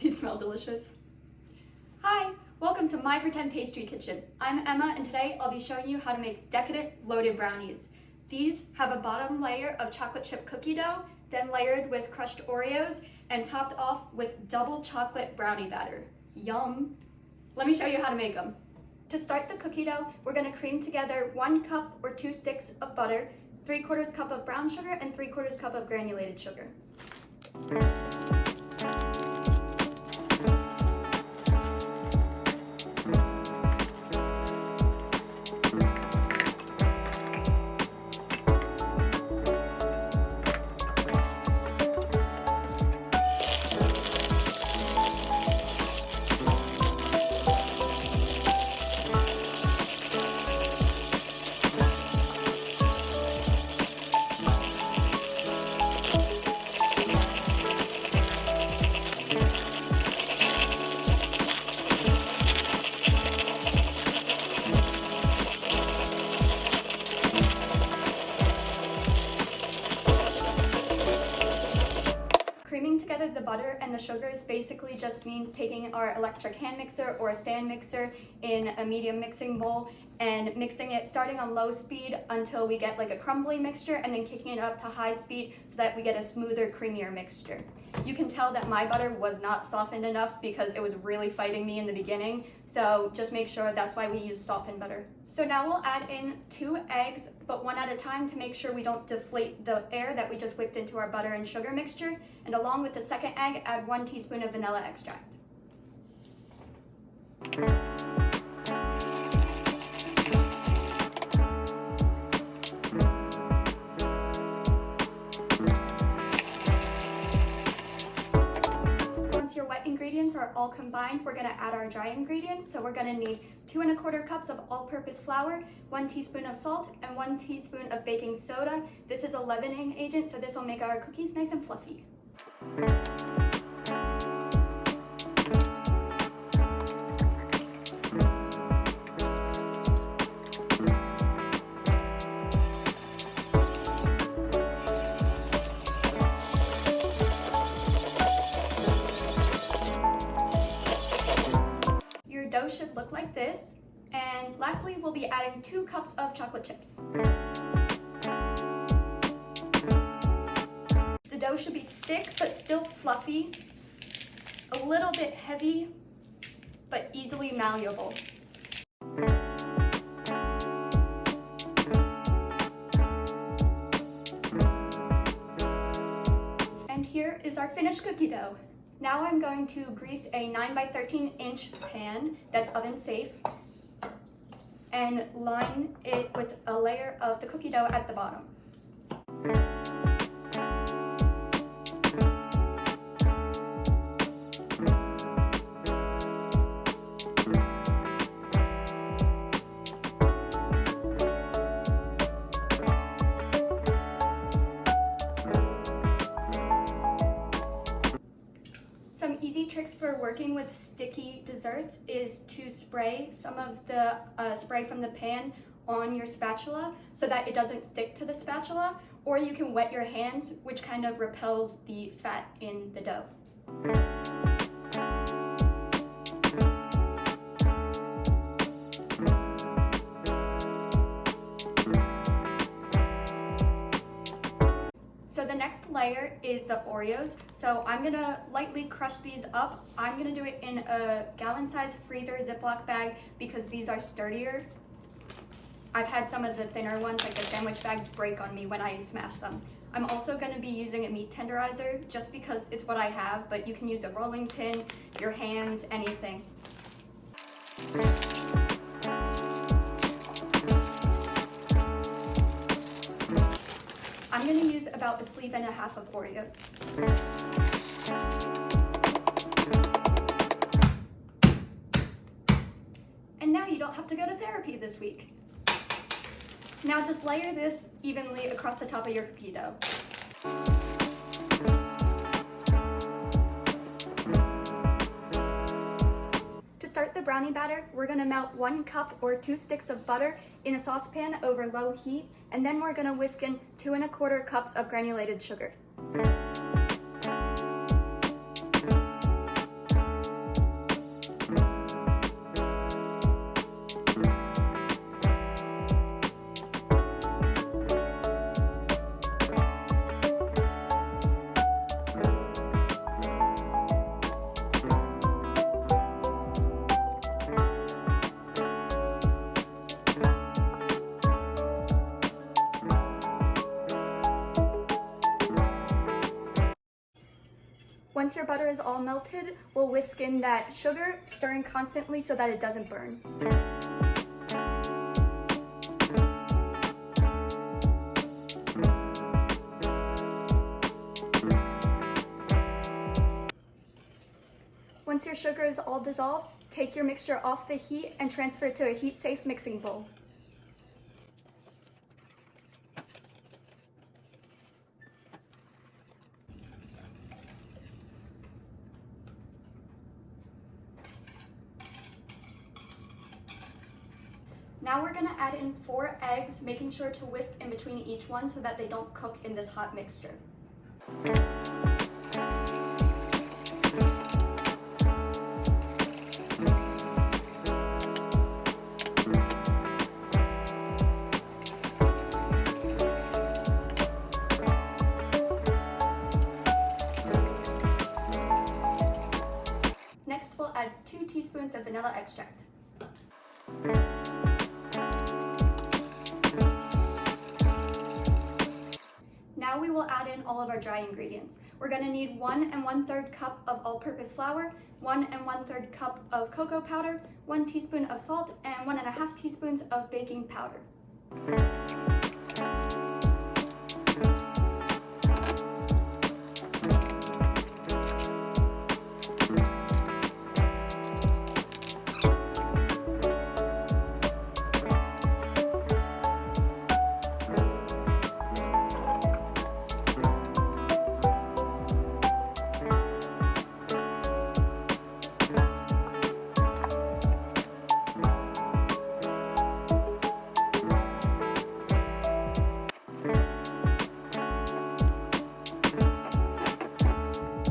These smell delicious. Hi, welcome to my pretend pastry kitchen. I'm Emma and today I'll be showing you how to make decadent loaded brownies. These have a bottom layer of chocolate chip cookie dough, then layered with crushed Oreos and topped off with double chocolate brownie batter. Yum! Let me show you how to make them. To start the cookie dough, we're going to cream together 1 cup or 2 sticks of butter, 3/4 cup of brown sugar, and 3/4 cup of granulated sugar. Creaming together the butter and the sugars basically just means taking our electric hand mixer or a stand mixer in a medium mixing bowl and mixing it starting on low speed until we get like a crumbly mixture, and then kicking it up to high speed so that we get a smoother, creamier mixture. You can tell that my butter was not softened enough because it was really fighting me in the beginning, so just make sure that's why we use softened butter. So now we'll add in 2 eggs, but 1 at a time to make sure we don't deflate the air that we just whipped into our butter and sugar mixture. And along with the second egg, add 1 teaspoon of vanilla extract. Once your wet ingredients are all combined, we're gonna add our dry ingredients. So we're gonna need 2 1/4 cups of all-purpose flour, 1 teaspoon of salt, and 1 teaspoon of baking soda. This is a leavening agent, so this will make our cookies nice and fluffy. Your dough should look like this. And lastly, we'll be adding 2 cups of chocolate chips. The dough should be thick but still fluffy, a little bit heavy but easily malleable. And here is our finished cookie dough. Now I'm going to grease a 9 by 13 inch pan that's oven safe and line it with a layer of the cookie dough at the bottom. Some easy tricks for working with sticky desserts is to spray some of the spray from the pan on your spatula so that it doesn't stick to the spatula, or you can wet your hands, which kind of repels the fat in the dough. So the next layer is the Oreos. So I'm gonna lightly crush these up. I'm gonna do it in a gallon-sized freezer Ziploc bag because these are sturdier. I've had some of the thinner ones, like the sandwich bags, break on me when I smash them. I'm also gonna be using a meat tenderizer just because it's what I have, but you can use a rolling pin, your hands, anything. I'm going to use about 1.5 sleeves of Oreos. And now you don't have to go to therapy this week. Now just layer this evenly across the top of your cookie dough. To start the brownie batter, we're going to melt 1 cup or 2 sticks of butter in a saucepan over low heat, and then we're going to whisk in 2 1/4 cups of granulated sugar. Once your butter is all melted, we'll whisk in that sugar, stirring constantly so that it doesn't burn. Once your sugar is all dissolved, take your mixture off the heat and transfer it to a heat-safe mixing bowl. Now we're gonna add in 4 eggs, making sure to whisk in between each one so that they don't cook in this hot mixture. Next, we'll add 2 teaspoons of vanilla extract. Now we will add in all of our dry ingredients. We're going to need 1 1/3 cup of all-purpose flour, 1 1/3 cup of cocoa powder, 1 teaspoon of salt, and 1 1/2 teaspoons of baking powder.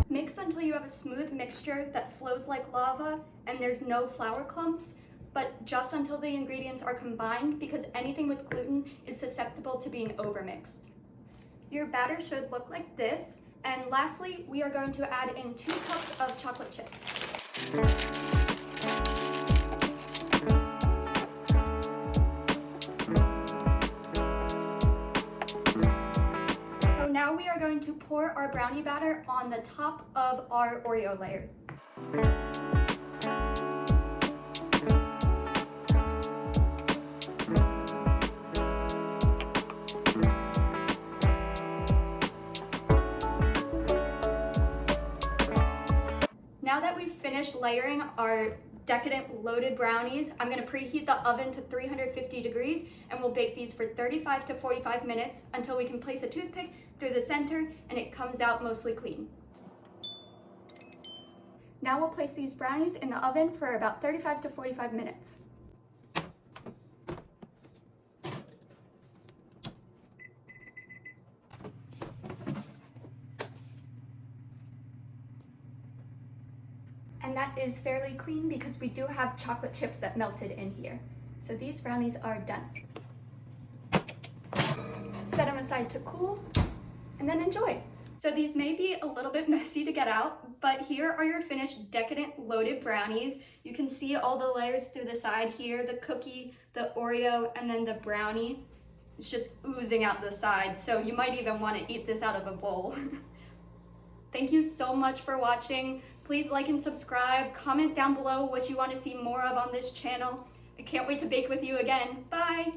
Mix until you have a smooth mixture that flows like lava and there's no flour clumps, but just until the ingredients are combined, because anything with gluten is susceptible to being overmixed. Your batter should look like this, and lastly, we are going to add in 2 cups of chocolate chips. Now we are going to pour our brownie batter on the top of our Oreo layer. Now that we've finished layering our Decadent loaded brownies, I'm going to preheat the oven to 350 degrees and we'll bake these for 35 to 45 minutes until we can place a toothpick through the center and it comes out mostly clean. Now we'll place these brownies in the oven for about 35 to 45 minutes. And that is fairly clean because we do have chocolate chips that melted in here. So these brownies are done. Set them aside to cool and then enjoy. So these may be a little bit messy to get out, but here are your finished Decadent loaded brownies. You can see all the layers through the side here, the cookie, the Oreo, and then the brownie. It's just oozing out the side, so you might even want to eat this out of a bowl. Thank you so much for watching. Please like and subscribe, comment down below what you want to see more of on this channel. I can't wait to bake with you again. Bye!